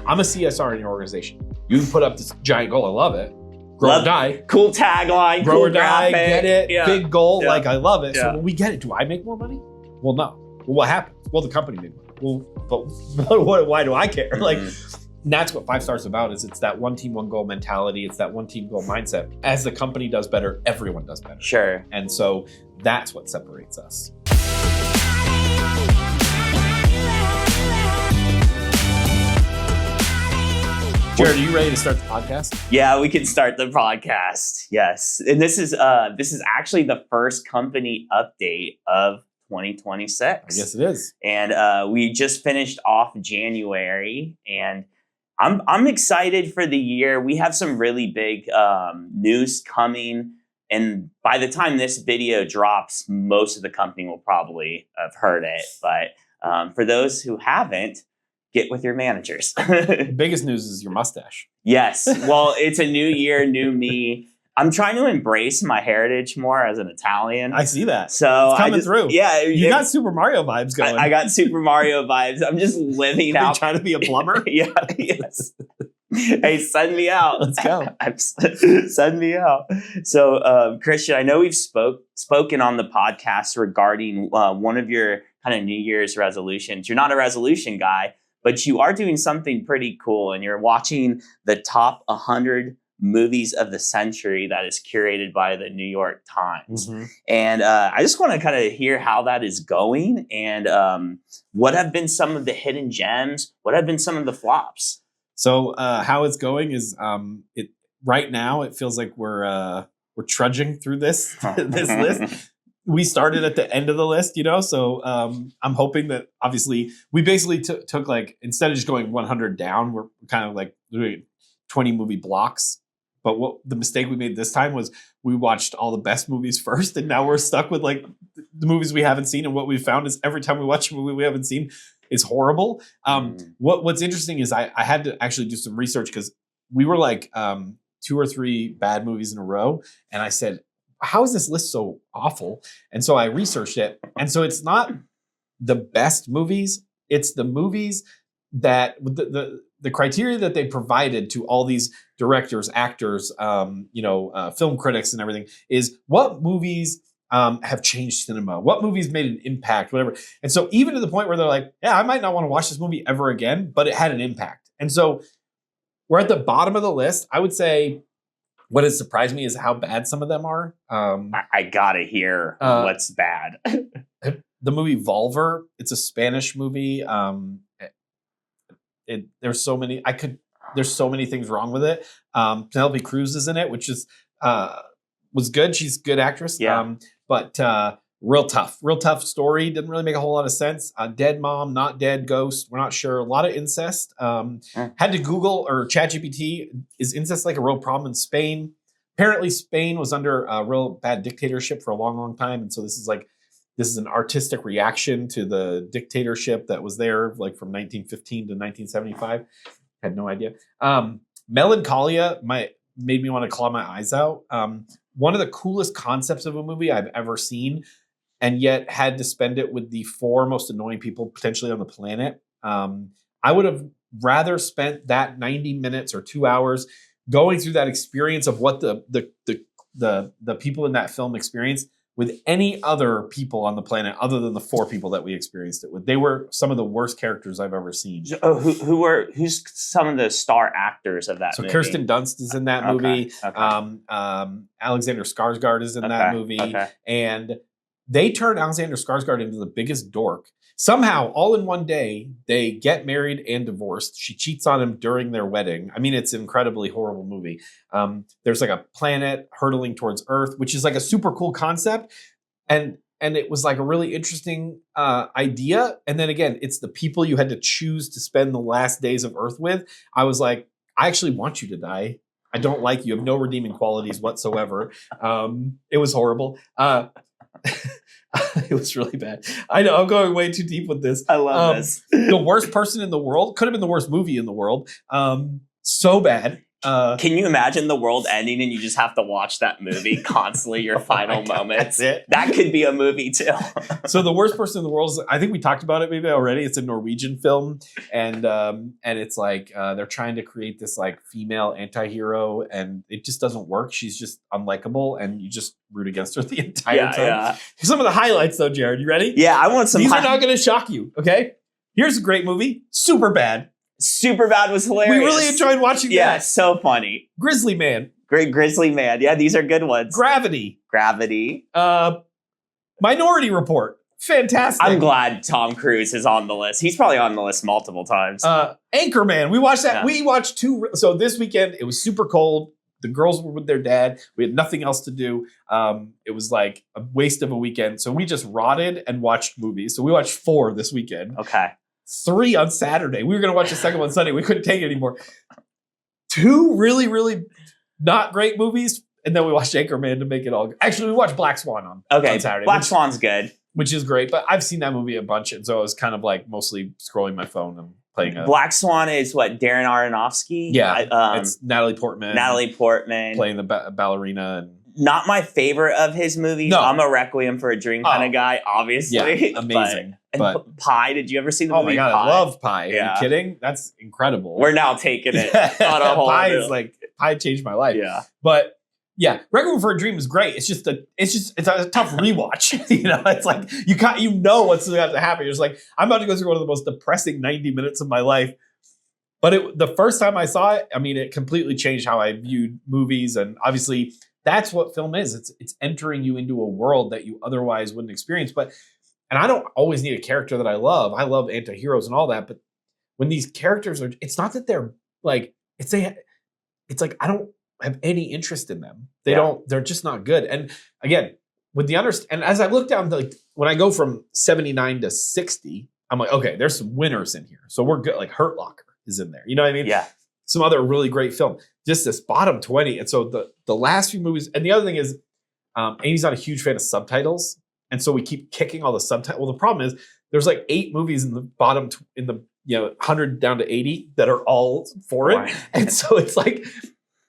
I'm a CSR in your organization. You put up this giant goal. I love it. Grow or die. Cool tagline. Grow cool or die. graphic. Get it. Yeah. Big goal. Yeah. Like, I love it. Yeah. So when we get it, do I make more money? Well, no. Well, what happens? Well, the company made money. Well, but why do I care? Like, that's what 5 Stars is about. Is it's that one team, one goal mentality. It's that one team goal mindset. As the company does better, everyone does better. Sure. And so that's what separates us. Jared, are you ready to start the podcast? Yeah, we can start the podcast. Yes. And this is actually the first company update of 2026. I guess it is. And we just finished off January, and I'm excited for the year. We have some really big news coming, and by the time this video drops, most of the company will probably have heard it. But for those who haven't, get with your managers. The biggest news is your mustache. Yes. Well, it's a new year, new me. I'm trying to embrace my heritage more as an Italian. I see that. So it's coming through. Yeah. You got Super Mario vibes going. I got Super Mario vibes. I'm just living out. Trying to be a plumber? Yeah. Yes. Hey, send me out. Let's go. Send me out. So, Christian, I know we've spoken on the podcast regarding one of your kind of New Year's resolutions. You're not a resolution guy, but you are doing something pretty cool, and you're watching the top 100 movies of the century that is curated by the New York Times. Mm-hmm. And I just want to kind of hear how that is going, and what have been some of the hidden gems? What have been some of the flops? So how it's going is right now it feels like we're trudging through this list. We started at the end of the list, so I'm hoping that obviously we basically took like, instead of just going 100 down, we're kind of like doing 20 movie blocks. But what the mistake we made this time was we watched all the best movies first, and now we're stuck with like the movies we haven't seen. And what we found is every time we watch a movie we haven't seen is horrible. What's interesting is I had to actually do some research, because we were like 2 or 3 bad movies in a row, and I said, how is this list so awful? And so I researched it. And so it's not the best movies. It's the movies that the criteria that they provided to all these directors, actors, film critics and everything is what movies have changed cinema, what movies made an impact, whatever. And so even to the point where they're like, yeah, I might not want to watch this movie ever again, but it had an impact. And so we're at the bottom of the list. I would say what has surprised me is how bad some of them are. I gotta hear what's bad. The movie Volver, it's a Spanish movie. There's so many things wrong with it. Penelope Cruz is in it, which is was good. She's a good actress. Yeah. But real tough story. Didn't really make a whole lot of sense. Dead mom, not dead, ghost. We're not sure. A lot of incest. Had to Google or ChatGPT, is incest like a real problem in Spain? Apparently Spain was under a real bad dictatorship for a long, long time. And so this is an artistic reaction to the dictatorship that was there, like from 1915 to 1975. Had no idea. Melancholia made me want to claw my eyes out. One of the coolest concepts of a movie I've ever seen, and yet had to spend it with the 4 most annoying people potentially on the planet. I would have rather spent that 90 minutes or 2 hours going through that experience of what the people in that film experienced with any other people on the planet other than the 4 people that we experienced it with. They were some of the worst characters I've ever seen. Who's some of the star actors of that movie? So Kirsten Dunst is in that movie. Okay. Alexander Skarsgård is in that movie. Okay. And they turned Alexander Skarsgård into the biggest dork. Somehow, all in one day, they get married and divorced. She cheats on him during their wedding. I mean, it's an incredibly horrible movie. There's like a planet hurtling towards Earth, which is like a super cool concept. And it was like a really interesting idea. And then again, it's the people you had to choose to spend the last days of Earth with. I was like, I actually want you to die. I don't like you. You have no redeeming qualities whatsoever. It was horrible. It was really bad. I know I'm going way too deep with this. I love this. The worst person in the world could have been the worst movie in the world. So bad. Can you imagine the world ending and you just have to watch that movie constantly, your final moments? That's it. That could be a movie too. So the worst person in the world is, I think we talked about it maybe already. It's a Norwegian film, and it's like they're trying to create this like female anti-hero, and it just doesn't work. She's just unlikable, and you just root against her the entire time. Yeah. Some of the highlights, though, Jared, you ready? Yeah, I want some. These are not going to shock you. Okay, here's a great movie, Superbad. Superbad was hilarious. We really enjoyed watching that. Yeah, so funny. Grizzly Man. Great Grizzly Man. Yeah, these are good ones. Gravity. Minority Report. Fantastic. I'm glad Tom Cruise is on the list. He's probably on the list multiple times. Anchorman. We watched that. Yeah. We watched two. So this weekend, it was super cold. The girls were with their dad. We had nothing else to do. It was like a waste of a weekend. So we just rotted and watched movies. So we watched 4 this weekend. Okay. 3 on Saturday. We were going to watch the second one Sunday. We couldn't take it anymore. 2 really, really not great movies. And then we watched Anchorman to make it all good. Actually, we watched Black Swan on Saturday. Black Swan's good. Which is great. But I've seen that movie a bunch. And so I was kind of like mostly scrolling my phone and playing a... Black Swan is what? Darren Aronofsky? Yeah. It's Natalie Portman. Playing the ballerina. And not my favorite of his movies. No. I'm a Requiem for a Dream kind of guy, obviously. Yeah, amazing. But Pi, did you ever see the movie? Oh my God, Pi? I love Pi. Yeah. Are you kidding? That's incredible. We're now taking it on a whole Pi changed my life. Yeah. But yeah, Requiem for a Dream is great. It's a tough rewatch. It's like you know what's about to happen. You're just like, I'm about to go through one of the most depressing 90 minutes of my life. But the first time I saw it, I mean, it completely changed how I viewed movies. And obviously, that's what film is. It's entering you into a world that you otherwise wouldn't experience. And I don't always need a character that I love. I love anti-heroes and all that. But when these characters are, it's not that they're like, it's like, I don't have any interest in them. They're just not good. And again, with the and as I look down, like when I go from 79 to 60, I'm like, okay, there's some winners in here. So we're good. Like Hurt Locker is in there. You know what I mean? Yeah. Some other really great film. Just this bottom 20. And so the last few movies, and the other thing is, Amy's not a huge fan of subtitles. And so we keep kicking all the subtitles. Well, the problem is there's like 8 movies in the bottom, in the 100 down to 80 that are all foreign. Right. And so it's like,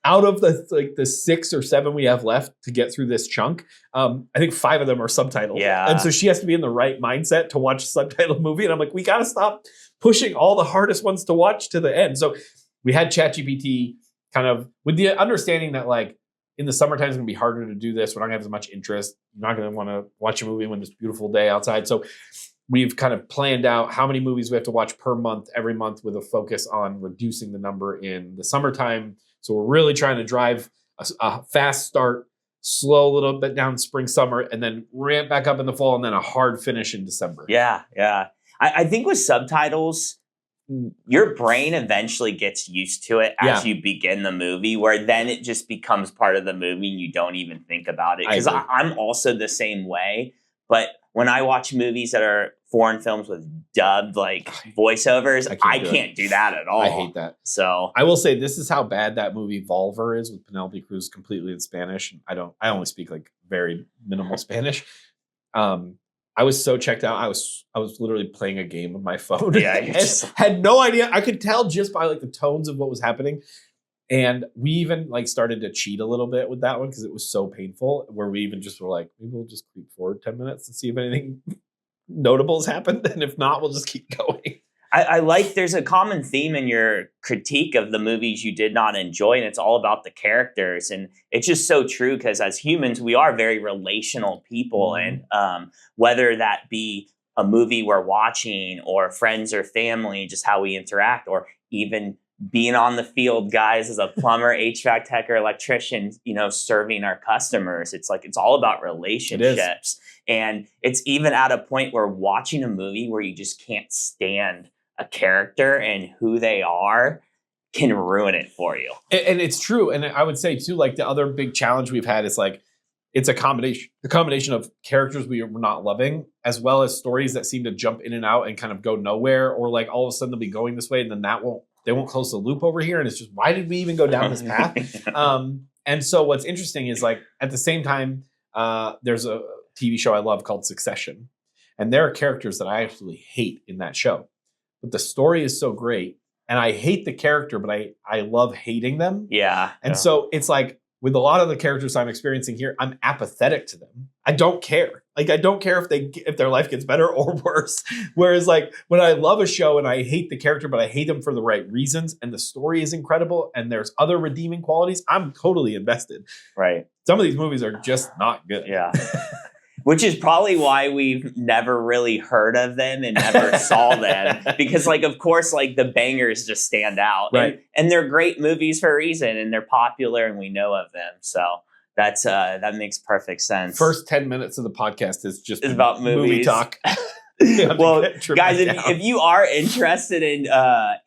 out of the 6 or 7 we have left to get through this chunk, I think 5 of them are subtitled. Yeah. And so she has to be in the right mindset to watch a subtitled movie. And I'm like, we got to stop pushing all the hardest ones to watch to the end. So we had ChatGPT kind of with the understanding that like in the summertime it's going to be harder to do this. We're not going to have as much interest. You're not going to want to watch a movie when it's a beautiful day outside. So we've kind of planned out how many movies we have to watch per month, every month, with a focus on reducing the number in the summertime. So we're really trying to drive a fast start, slow a little bit down spring, summer, and then ramp back up in the fall, and then a hard finish in December. Yeah. I think with subtitles, your brain eventually gets used to it as you begin the movie, where then it just becomes part of the movie and you don't even think about it. Because I'm also the same way. But when I watch movies that are foreign films with dubbed like voiceovers, I can't do that at all. I hate that. So I will say this is how bad that movie Volver is with Penelope Cruz, completely in Spanish. I only speak like very minimal Spanish. I was so checked out. I was literally playing a game with my phone. Yeah, had no idea. I could tell just by like the tones of what was happening. And we even like started to cheat a little bit with that one because it was so painful, where we even just were like, maybe we'll just creep forward 10 minutes and see if anything notable has happened. And if not, we'll just keep going. I like there's a common theme in your critique of the movies you did not enjoy, and it's all about the characters. And it's just so true because as humans, we are very relational people. Mm-hmm. And whether that be a movie we're watching or friends or family, just how we interact, or even being on the field, guys, as a plumber, HVAC tech, or electrician, serving our customers. It's like, it's all about relationships. And it's even at a point where watching a movie where you just can't stand a character and who they are can ruin it for you. And it's true. And I would say too, like the other big challenge we've had is like, it's a combination of characters we were not loving, as well as stories that seem to jump in and out and kind of go nowhere, or like all of a sudden they'll be going this way and then they won't close the loop over here. And it's just, why did we even go down this path? And so what's interesting is like, at the same time, there's a TV show I love called Succession. And there are characters that I absolutely hate in that show. But the story is so great and I hate the character, but I love hating them. Yeah. And so it's like with a lot of the characters I'm experiencing here, I'm apathetic to them. I don't care. Like I don't care if their life gets better or worse. Whereas like when I love a show and I hate the character, but I hate them for the right reasons, and the story is incredible, and there's other redeeming qualities, I'm totally invested. Right. Some of these movies are just not good. Yeah. Which is probably why we've never really heard of them and never saw them. Because, like, of course, like, the bangers just stand out. Right. And they're great movies for a reason, and they're popular, and we know of them. So that makes perfect sense. First 10 minutes of the podcast is just about movie movies. Talk. Well, guys, if you are interested in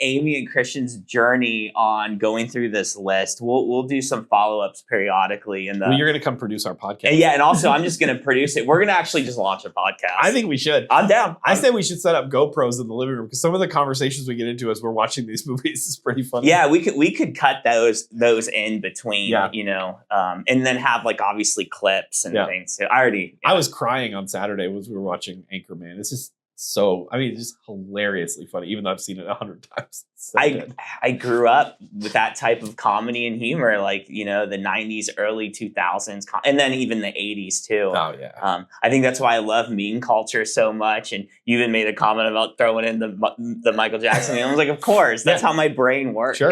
Amy and Christian's journey on going through this list, we'll do some follow-ups periodically. Well, you're going to come produce our podcast. And also I'm just going to produce it. We're going to actually just launch a podcast. I think we should. I'm down. I say we should set up GoPros in the living room, because some of the conversations we get into as we're watching these movies is pretty funny. Yeah, we could cut those in between, and then have like obviously clips and things. So I was crying on Saturday as we were watching Anchorman. It's just it's just hilariously funny, even though I've seen it 100 times. I grew up with that type of comedy and humor, like, the 90s, early 2000s, and then even the 80s too. Oh, yeah. I think that's why I love meme culture so much. And you even made a comment about throwing in the Michael Jackson. And I was like, of course, that's how my brain works. Sure.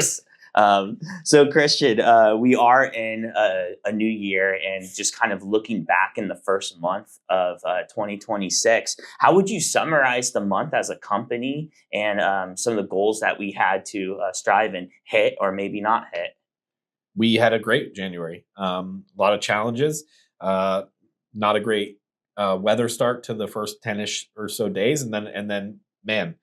So Christian, we are in a new year, and just kind of looking back in the first month of 2026, how would you summarize the month as a company and some of the goals that we had to strive and hit, or maybe not hit? We had a great January. A lot of challenges, not a great weather start to the first 10-ish or so days. And then, man,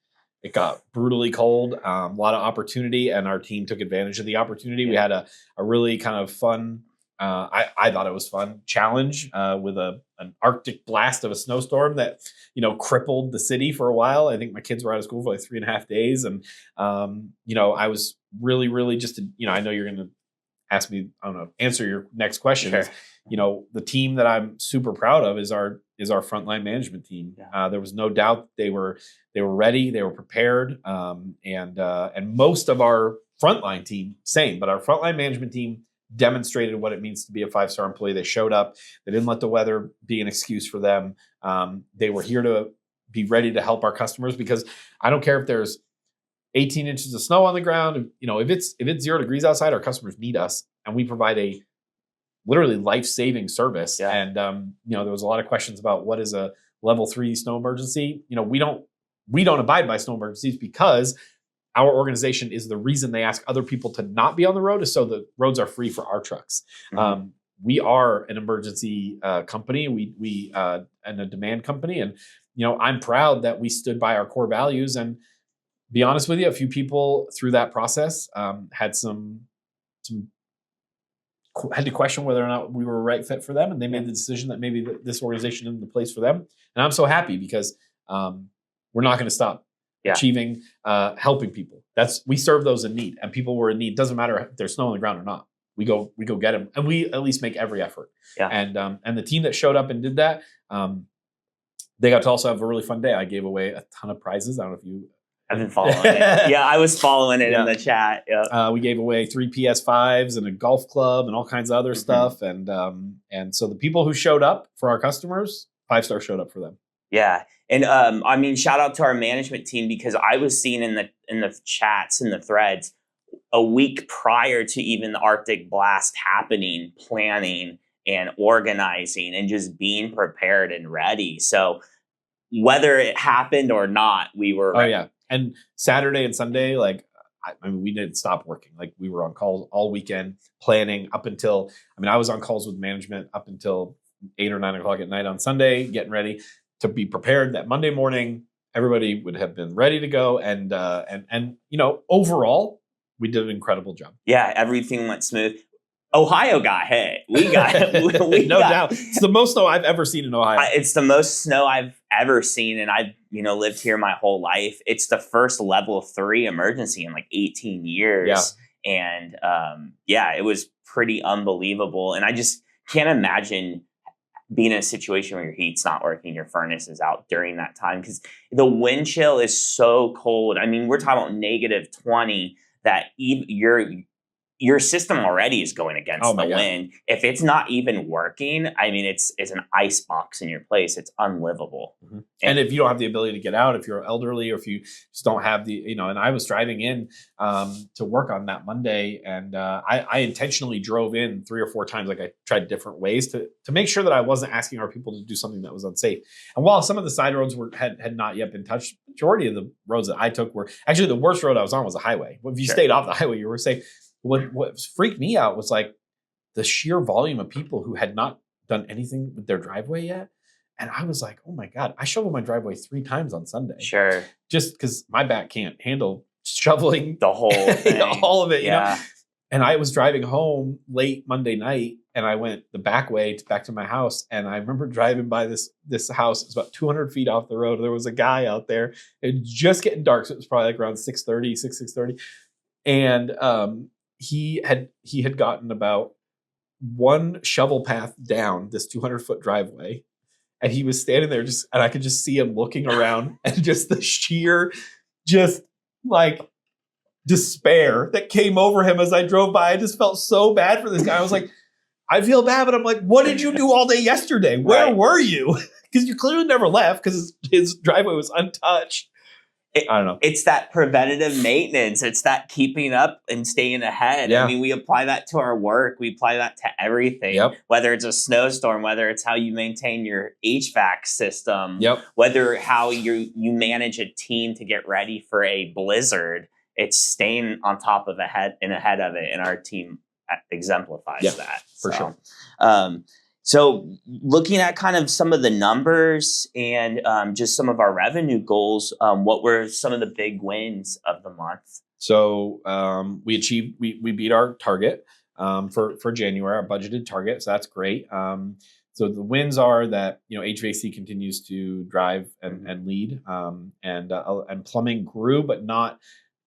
it got brutally cold, a lot of opportunity, and our team took advantage of the opportunity. Yeah. We had a really kind of fun, I thought it was fun, challenge with an Arctic blast of a snowstorm that, crippled the city for a while. I think my kids were out of school for like 3.5 days. And, I was really, really just, I know you're going to ask me, answer your next question. Sure. Is, the team that I'm super proud of is our frontline management team. Yeah. There was no doubt they were ready, they were prepared, and most of our frontline team, same. But our frontline management team demonstrated what it means to be a 5-star employee. They showed up. They didn't let the weather be an excuse for them. They were here to be ready to help our customers, because I don't care if there's 18 inches of snow on the ground. If it's 0 degrees outside, our customers need us, and we provide a literally life-saving service. Yeah. And, there was a lot of questions about what is a level 3 snow emergency. We don't abide by snow emergencies, because our organization is the reason they ask other people to not be on the road, is so the roads are free for our trucks. Mm-hmm. We are an emergency company. We and a demand company. And, I'm proud that we stood by our core values. And be honest with you, a few people through that process had had to question whether or not we were a right fit for them, and they made the decision that maybe this organization isn't the place for them. And I'm so happy, because we're not going to stop achieving, helping people. We serve those in need, and people were in need. Doesn't matter if there's snow on the ground or not. We go get them, and we at least make every effort. Yeah. And the team that showed up and did that, they got to also have a really fun day. I gave away a ton of prizes. I don't know if you. I've been following it. Yeah, I was following it in the chat. Yeah. We gave away 3 PS5s and a golf club and all kinds of other stuff. And so the people who showed up for our customers, 5-star showed up for them. Yeah. And shout out to our management team, because I was seeing in the chats, in the threads, a week prior to even the Arctic blast happening, planning and organizing and just being prepared and ready. So whether it happened or not, we were ready. Oh, yeah. And Saturday and Sunday, we didn't stop working. Like, we were on calls all weekend, planning up until, I was on calls with management up until 8 or 9 o'clock at night on Sunday, getting ready to be prepared that Monday morning, everybody would have been ready to go. And overall, we did an incredible job. Yeah. Everything went smooth. Ohio got hit. We got no doubt. It's the most snow I've ever seen in Ohio. It's the most snow I've ever seen, and I've lived here my whole life. It's the first level 3 emergency in like 18 years, and it was pretty unbelievable. And I just can't imagine being in a situation where your heat's not working, your furnace is out during that time, because the wind chill is so cold. I mean, we're talking about -20 that your system already is going against Oh the my God. wind. If it's not even working, I mean, it's an ice box in your place. It's unlivable. Mm-hmm. And if you don't have the ability to get out, if you're elderly, or if you just don't have the, and I was driving in to work on that Monday, and I intentionally drove in 3 or 4 times. Like, I tried different ways to make sure that I wasn't asking our people to do something that was unsafe. And while some of the side roads had not yet been touched, majority of the roads that I took were actually, the worst road I was on was a highway. If you stayed off the highway, you were safe. What freaked me out was like the sheer volume of people who had not done anything with their driveway yet. And I was like, oh my God, I shoveled my driveway 3 times on Sunday. Sure. Just because my back can't handle shoveling The whole thing. all of it, Yeah. you know? And I was driving home late Monday night, and I went the back way back to my house. And I remember driving by this house. It was about 200 feet off the road. There was a guy out there. It was just getting dark. So it was probably like around 6:30. And he had gotten about 1 shovel path down this 200-foot driveway, and he was standing there and I could just see him looking around, and just the sheer, just like despair that came over him as I drove by. I just felt so bad for this guy. I was like, I feel bad, but I'm like, what did you do all day yesterday? Where were you? Because you clearly never left, because his driveway was untouched. I don't know. It's that preventative maintenance. It's that keeping up and staying ahead. Yeah. I mean, we apply that to our work. We apply that to everything. Yep. Whether it's a snowstorm, whether it's how you maintain your HVAC system, Yep. whether how you manage a team to get ready for a blizzard. It's staying on top of ahead of it, and our team exemplifies that. For sure. So looking at kind of some of the numbers and just some of our revenue goals, what were some of the big wins of the month? So we beat our target for January, our budgeted target. So that's great. So the wins are that, HVAC continues to drive and lead, and plumbing grew, but not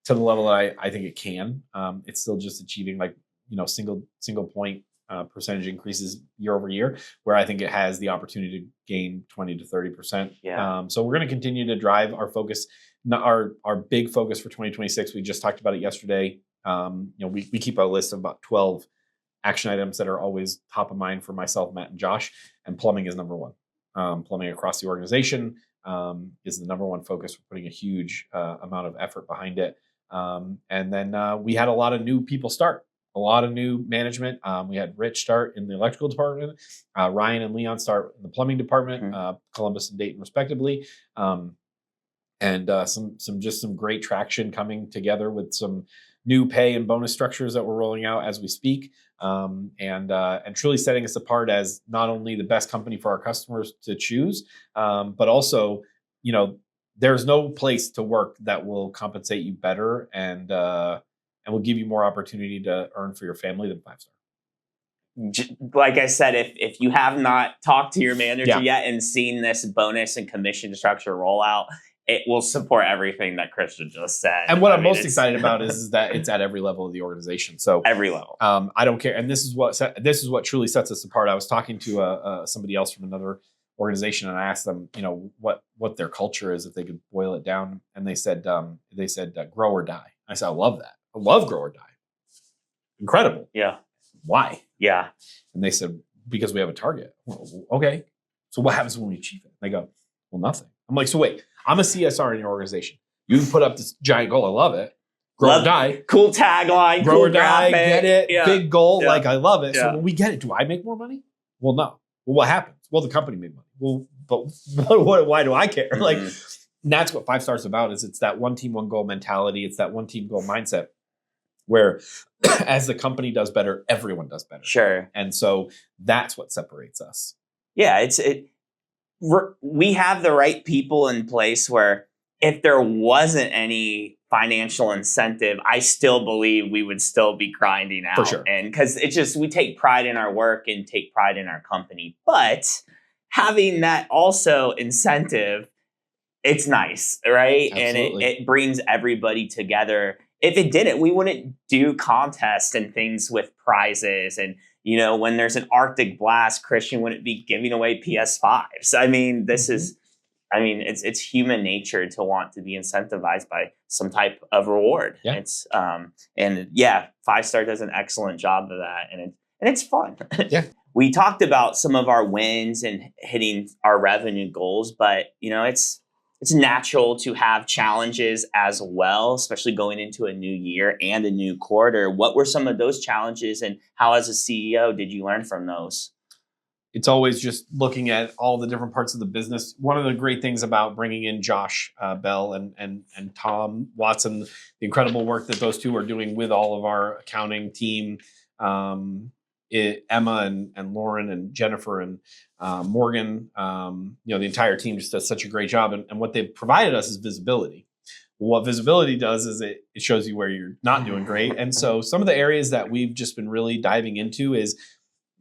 to the level that I think it can. It's still just achieving single point percentage increases year over year, where I think it has the opportunity to gain 20 to 30%. Yeah. So we're going to continue to drive our focus. Our big focus for 2026. We just talked about it yesterday. We keep a list of about 12 action items that are always top of mind for myself, Matt, and Josh. And plumbing is number one. Plumbing across the organization is the number one focus. We're putting a huge amount of effort behind it. And then we had a lot of new people start. A lot of new management. We had Rich start in the electrical department, Ryan and Leon start in the plumbing department, Columbus and Dayton respectively, and some great traction coming together with some new pay and bonus structures that we're rolling out as we speak, and truly setting us apart as not only the best company for our customers to choose, but also, there's no place to work that will compensate you better and will give you more opportunity to earn for your family than 5-star. Like I said, if you have not talked to your manager yet and seen this bonus and commission structure rollout, it will support everything that Christian just said. And what I'm most excited about is that it's at every level of the organization. So every level. I don't care. And this is what truly sets us apart. I was talking to somebody else from another organization, and I asked them, what their culture is if they could boil it down, and they said grow or die. I said, I love that. I love grow or die. Incredible. Yeah. Why? Yeah. And they said, because we have a target. Well, okay. So what happens when we achieve it? They go, well, nothing. I'm like, so wait, I'm a CSR in your organization. You put up this giant goal. I love it. Grow or die. Cool tagline. Grow or die. Get it. Yeah. Big goal. Yeah. Like, I love it. Yeah. So when we get it, do I make more money? Well, no. Well, what happens? Well, the company made money. Well, but why do I care? Mm-hmm. Like, that's what 5 Stars is about. It's that one team, one goal mentality. It's that one team goal mindset, where as the company does better, everyone does better. Sure. And so that's what separates us. Yeah, we have the right people in place where if there wasn't any financial incentive, I still believe we would still be grinding out. For sure. And because we take pride in our work and take pride in our company. But having that also incentive, it's nice, right? Absolutely. And it brings everybody together. If it didn't, we wouldn't do contests and things with prizes and, when there's an Arctic blast, Christian wouldn't be giving away PS5s. I mean, it's human nature to want to be incentivized by some type of reward. Yeah. It's 5-Star does an excellent job of that, and it's fun. Yeah. We talked about some of our wins and hitting our revenue goals, but it's natural to have challenges as well, especially going into a new year and a new quarter. What were some of those challenges, and how, as a CEO, did you learn from those? It's always just looking at all the different parts of the business. One of the great things about bringing in Josh Bell and Tom Watson, the incredible work that those two are doing with all of our accounting team, Emma and Lauren and Jennifer and Morgan, the entire team just does such a great job. And what they've provided us is visibility. What visibility does is it shows you where you're not doing great. And so some of the areas that we've just been really diving into is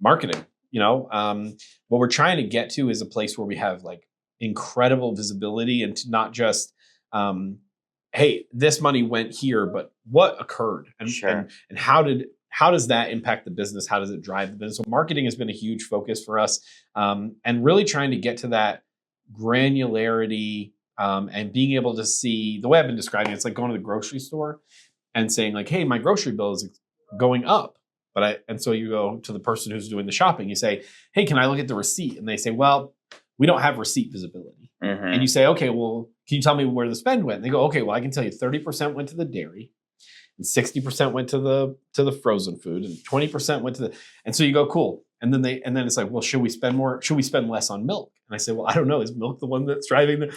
marketing. What we're trying to get to is a place where we have like incredible visibility, and to not just, hey, this money went here, but what occurred, and Sure. and how does that impact the business? How does it drive the business? So marketing has been a huge focus for us, and really trying to get to that granularity, and being able to see the way I've been describing it. It's like going to the grocery store and saying like, hey, my grocery bill is going up. And so you go to the person who's doing the shopping, you say, hey, can I look at the receipt? And they say, well, we don't have receipt visibility. Mm-hmm. And you say, okay, well, can you tell me where the spend went? And they go, okay, well, I can tell you 30% went to the dairy, and 60% went to the frozen food, and 20% went to and so you go, cool. And then it's like, well, should we spend more? Should we spend less on milk? And I say, well, I don't know. Is milk the one that's driving the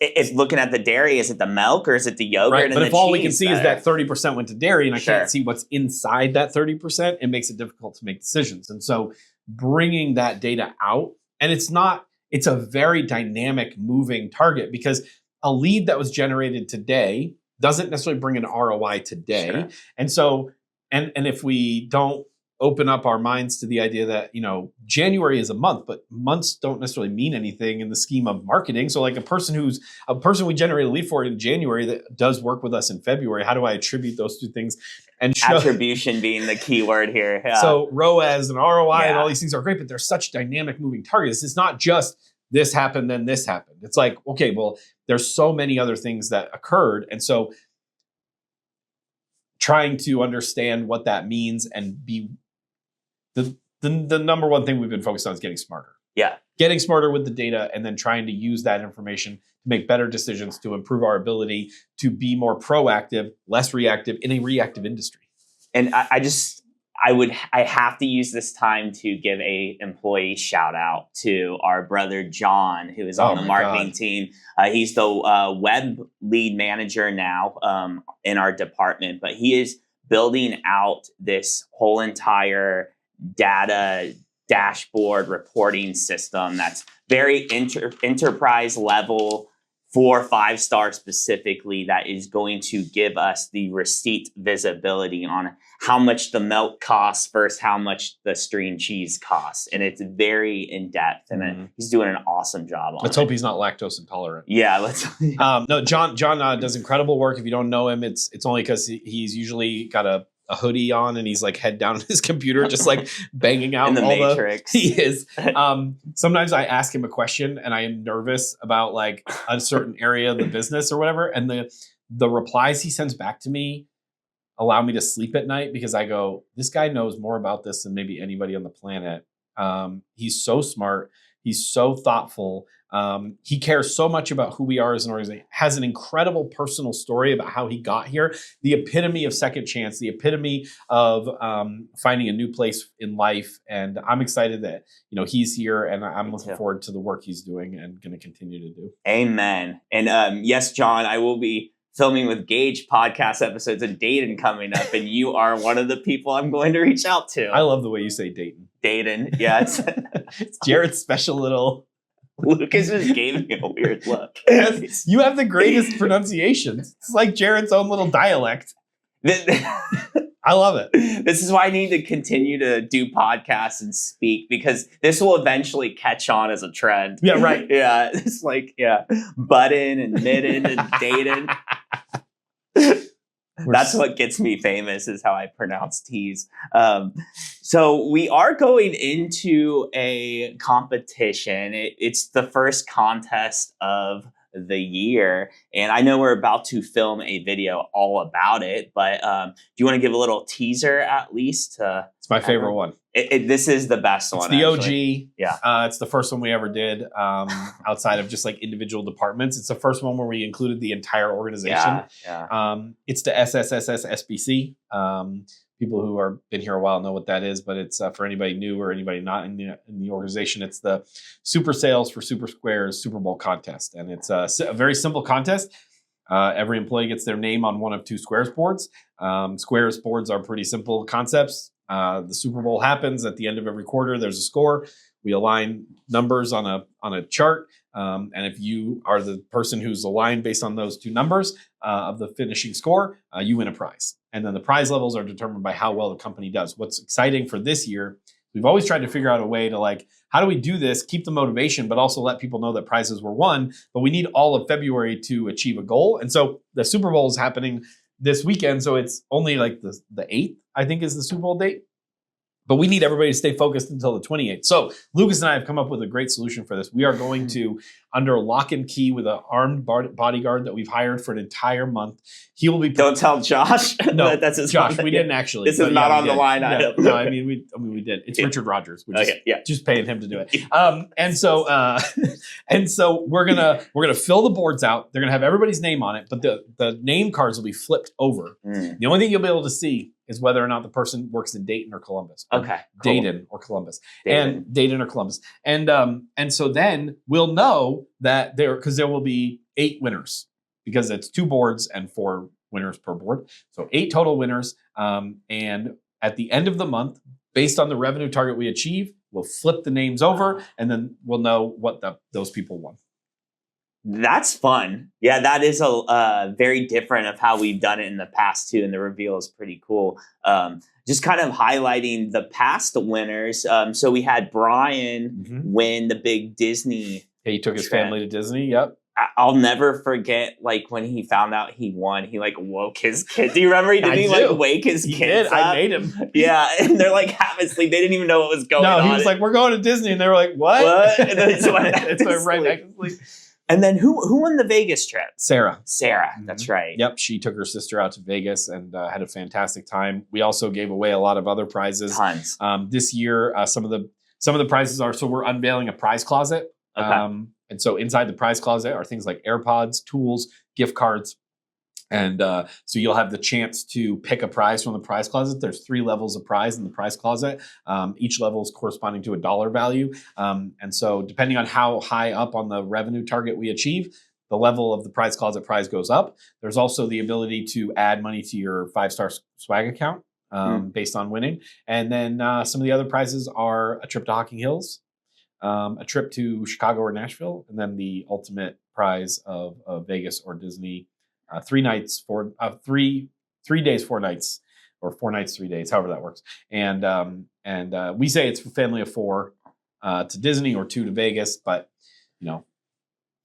If looking at the dairy, is it the milk or is it the yogurt? Right, and but the if all we can cheese see is that 30% went to dairy, and I Sure. can't see what's inside that 30%, it makes it difficult to make decisions. And so bringing that data out, and it's a very dynamic moving target, because a lead that was generated today doesn't necessarily bring an ROI today. Sure. And so, and if we don't open up our minds to the idea that, January is a month, but months don't necessarily mean anything in the scheme of marketing. So like a person we generate a lead for in January that does work with us in February, how do I attribute those two things? And Attribution being the key word here. Yeah. So ROAS and ROI and all these things are great, but they're such dynamic moving targets. It's not just this happened, then this happened. It's like, okay, well, there's so many other things that occurred. And so trying to understand what that means and be the number one thing we've been focused on is getting smarter. Yeah. Getting smarter with the data, and then trying to use that information to make better decisions, to improve our ability to be more proactive, less reactive in a reactive industry. And I have to use this time to give a employee shout out to our brother John, who is on the marketing team. He's the web lead manager now in our department, but he is building out this whole entire data dashboard reporting system that's very enterprise level for 5-Star specifically, that is going to give us the receipt visibility on how much the milk costs versus how much the string cheese costs. And it's very in-depth, and he's doing an awesome job on it. Let's hope he's not lactose intolerant. Yeah, let's. No, John does incredible work. If you don't know him, it's only because he's usually got a hoodie on and he's like head down on his computer, just like banging out in the Matrix. He is. Sometimes I ask him a question and I am nervous about like a certain area of the business or whatever, and the replies he sends back to me allow me to sleep at night, because I go, this guy knows more about this than maybe anybody on the planet. He's so smart. He's so thoughtful. He cares so much about who we are as an organization, has an incredible personal story about how he got here, the epitome of second chance, the epitome of finding a new place in life. And I'm excited that, he's here, and I'm looking forward to the work he's doing and going to continue to do. Amen. And yes, John, I will be filming with Gage podcast episodes of Dayton coming up, and you are one of the people I'm going to reach out to. I love the way you say Dayton. Dayton, yes. It's Jared's special little... Lucas just gave me a weird look. Yes, you have the greatest pronunciations. It's like Jared's own little dialect. I love it. This is why I need to continue to do podcasts and speak, because this will eventually catch on as a trend. Yeah, right. Yeah, it's like, button and midden and Dayton. That's what gets me famous, is how I pronounce T's. So we are going into a competition. It's the first contest of the year, and I know we're about to film a video all about it, but do you want to give a little teaser at least? It's my favorite one. This is the best one. It's the actually. OG. Yeah. It's the first one we ever did outside of just like individual departments. It's the first one where we included the entire organization. Yeah. It's the SSSS SBC. People who are been here a while know what that is, but it's for anybody new or anybody not in the organization. It's the Super Sales for Super Squares Super Bowl contest, and it's a very simple contest. Every employee gets their name on one of two Squares boards. Squares boards are pretty simple concepts. The Super Bowl happens at the end of every quarter. There's a score. We align numbers on a chart, and if you are the person who's aligned based on those two numbers of the finishing score, you win a prize. And then the prize levels are determined by how well the company does. What's exciting for this year, we've always tried to figure out a way to like, how do we do this, keep the motivation, but also let people know that prizes were won. But we need all of February to achieve a goal. And so the Super Bowl is happening this weekend. So it's only like the 8th, I think, is the Super Bowl date. But we need everybody to stay focused until the 28th. So Lucas and I have come up with a great solution for this. We are going to, under lock and key with an armed bodyguard that we've hired for an entire month. He will be. Don't tell Josh. No, that's his Josh. We didn't actually. This is not on the line item. No, I mean we did. It's Richard Rogers. We're just paying him to do it. And so we're gonna fill the boards out. They're gonna have everybody's name on it, but the name cards will be flipped over. The only thing you'll be able to see is whether or not the person works in Dayton or Columbus. Okay. Cool. Dayton or Columbus. And so then we'll know that because there will be 8 winners, because it's 2 boards and 4 winners per board. So 8 total winners. And at the end of the month, based on the revenue target we achieve, we'll flip the names over, and then we'll know what those people won. That's fun. Yeah, that is a very different of how we've done it in the past too, and the reveal is pretty cool. Just kind of highlighting the past winners. So we had Brian win the big Disney. Yeah, he took his family to Disney. Yep. I'll never forget, like, when he found out he won, he like woke his kid. Do you remember? He like wake his kids up? I made him. Yeah, and they're like half asleep. They didn't even know what was going on. No, he was like, "We're going to Disney," and they were like, "What?" And then it went right back to sleep. And then who won the Vegas trip? Sarah. That's right. Yep, she took her sister out to Vegas and had a fantastic time. We also gave away a lot of other prizes. Tons. This year, some of the prizes are, so we're unveiling a prize closet. Okay. And so inside the prize closet are things like AirPods, tools, gift cards. And so you'll have the chance to pick a prize from the prize closet. There's 3 levels of prize in the prize closet. Each level is corresponding to a dollar value. And so depending on how high up on the revenue target we achieve, the level of the prize closet prize goes up. There's also the ability to add money to your 5-star swag account based on winning. And then some of the other prizes are a trip to Hocking Hills, a trip to Chicago or Nashville, and then the ultimate prize of Vegas or Disney. 3 nights, 3 days, 4 nights, or 4 nights, 3 days, however that works. And we say it's for family of 4 to Disney or 2 to Vegas, but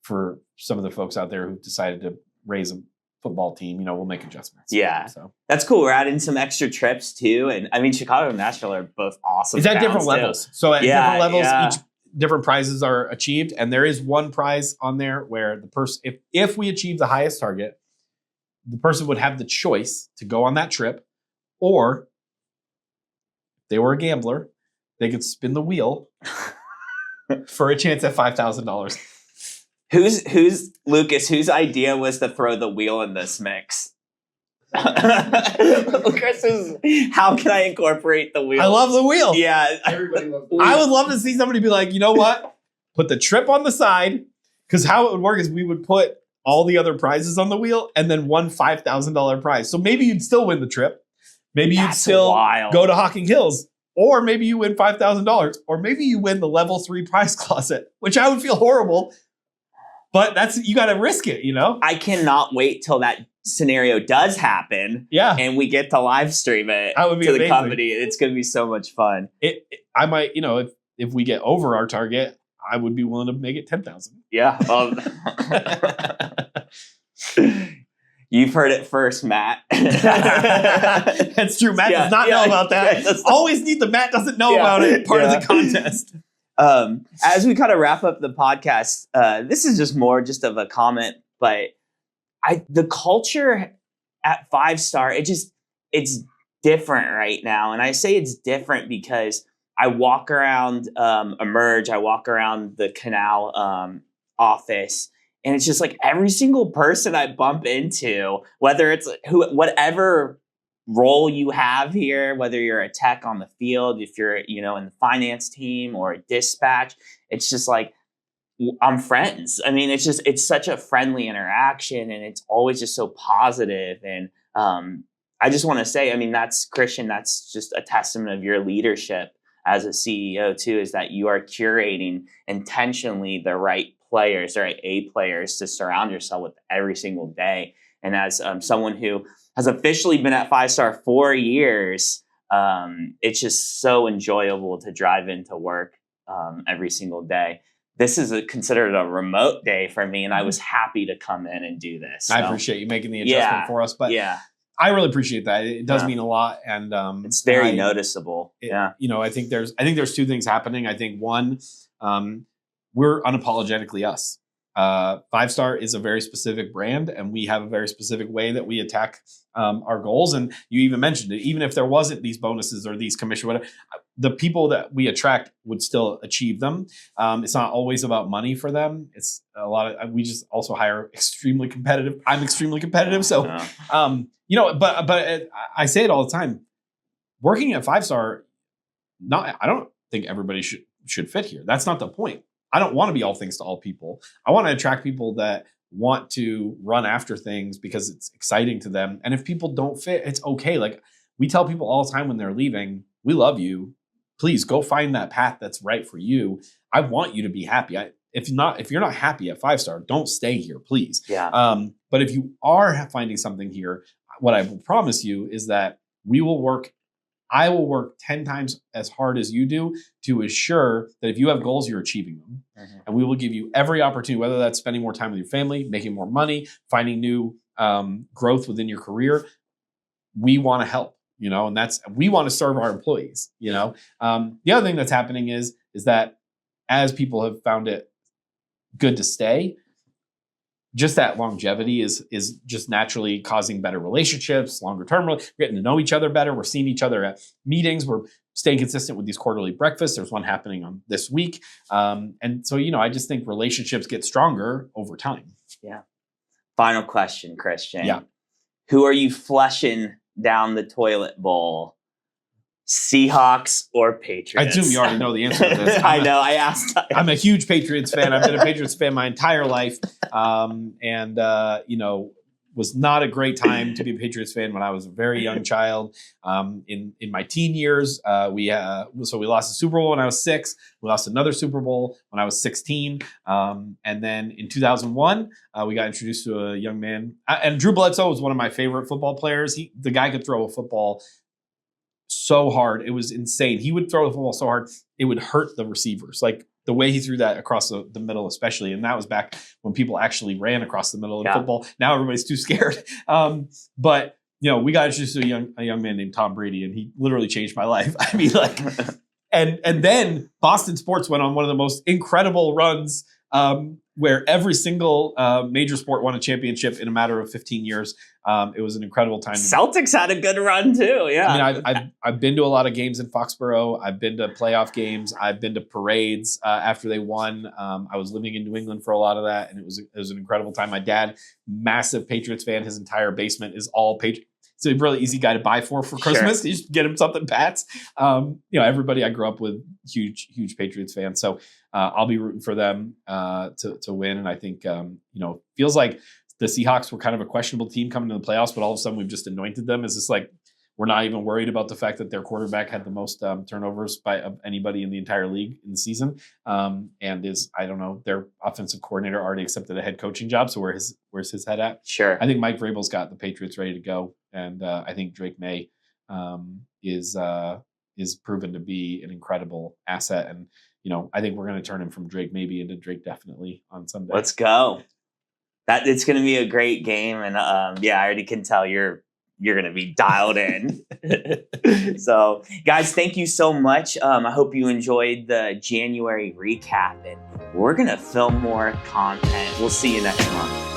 for some of the folks out there who've decided to raise a football team, we'll make adjustments. Yeah, so that's cool. We're adding some extra trips too, and I mean Chicago and Nashville are both awesome. It's at different levels. So at different levels, each different prizes are achieved, and there is one prize on there where the person, if we achieve the highest target, the person would have the choice to go on that trip, or if they were a gambler, they could spin the wheel for a chance at $5,000. Who's Lucas? Whose idea was to throw the wheel in this mix? Chris how can I incorporate the wheel? I love the wheel. Yeah, everybody loves the wheel. I would love to see somebody be like, you know what? Put the trip on the side, because how it would work is we would put all the other prizes on the wheel and then one $5,000 prize. So maybe you'd still win the trip. Maybe you'd still go to Hocking Hills, or maybe you win $5,000, or maybe you win the level 3 prize closet, which I would feel horrible, but you got to risk it, I cannot wait till that scenario does happen. Yeah. And we get to live stream it That would be to amazing. the company. It's going to be so much fun. I might, if we get over our target, I would be willing to make it 10,000. Yeah. You've heard it first, Matt. That's true. Matt does not know about that. Always need the Matt doesn't know about it part of the contest. As we kind of wrap up the podcast, this is just more just of a comment, but the culture at 5-Star, it's different right now. And I say it's different because I walk around Emerge, I walk around the Canal office, and it's just like every single person I bump into, whether it's whatever role you have here, whether you're a tech on the field, if you're, in the finance team or a dispatch, it's just like, I'm friends. I mean, it's such a friendly interaction, and it's always just so positive. And I just want to say, I mean, that's Christian, that's just a testament of your leadership as a CEO too, is that you are curating intentionally the right players, the right A players to surround yourself with every single day. And as someone who has officially been at 5-Star 4 years, it's just so enjoyable to drive into work every single day. This is considered a remote day for me, and I was happy to come in and do this. So. I appreciate you making the adjustment for us, but I really appreciate that. It does mean a lot, and it's very noticeable. I think there's two things happening. I think one, we're unapologetically us. 5-Star is a very specific brand, and we have a very specific way that we attack our goals. And you even mentioned it. Even if there wasn't these bonuses or these commission, whatever, the people that we attract would still achieve them. It's not always about money for them. It's a lot of. We just also hire extremely competitive. I'm extremely competitive, so But I say it all the time. Working at 5-Star, I don't think everybody should fit here. That's not the point. I don't want to be all things to all people. I want to attract people that want to run after things because it's exciting to them. And if people don't fit, it's okay. Like we tell people all the time when they're leaving, we love you. Please go find that path that's right for you. I want you to be happy. If you're not happy at 5-Star, don't stay here, please. Yeah. But if you are finding something here, what I will promise you is that I will work 10 times as hard as you do to assure that if you have goals, you're achieving them. Mm-hmm. And we will give you every opportunity, whether that's spending more time with your family, making more money, finding new growth within your career. We want to help, and we want to serve our employees, The other thing that's happening is that as people have found it good to stay, just that longevity is just naturally causing better relationships, longer term. We're getting to know each other better. We're seeing each other at meetings. We're staying consistent with these quarterly breakfasts. There's one happening on this week. And so, I just think relationships get stronger over time. Yeah. Final question, Christian. Yeah. Who are you flushing down the toilet bowl? Seahawks or Patriots? I assume you already know the answer to this. I know. I asked. I'm a huge Patriots fan. I've been a Patriots fan my entire life. Was not a great time to be a Patriots fan when I was a very young child. In my teen years, we lost the Super Bowl when I was 6. We lost another Super Bowl when I was 16. And then in 2001, we got introduced to a young man. And Drew Bledsoe was one of my favorite football players. The guy could throw a football so hard. It was insane. He would throw the football so hard, it would hurt the receivers. Like the way he threw that across the middle, especially. And that was back when people actually ran across the middle of the football. Now everybody's too scared. But we got introduced to a young man named Tom Brady, and he literally changed my life. I mean, like, and then Boston sports went on one of the most incredible runs where every single major sport won a championship in a matter of 15 years. It was an incredible time. Celtics had a good run too. Yeah. I mean, I've been to a lot of games in Foxborough. I've been to playoff games. I've been to parades after they won. I was living in New England for a lot of that, and it was an incredible time. My dad, massive Patriots fan. His entire basement is all Patriots. It's a really easy guy to buy for Christmas. Sure. You just get him something Pats. Everybody I grew up with, huge Patriots fans. So I'll be rooting for them to win. And I think feels like the Seahawks were kind of a questionable team coming to the playoffs, but all of a sudden we've just anointed them as this like we're not even worried about the fact that their quarterback had the most turnovers of anybody in the entire league in the season, and their offensive coordinator already accepted a head coaching job. So where's his head at? Sure. I think Mike Vrabel's got the Patriots ready to go, and I think Drake May is proven to be an incredible asset, and I think we're going to turn him from Drake maybe into Drake definitely on Sunday. Let's go. That it's going to be a great game, and yeah, I already can tell you're going to be dialed in. So, guys, thank you so much. I hope you enjoyed the January recap, and we're going to film more content. We'll see you next month.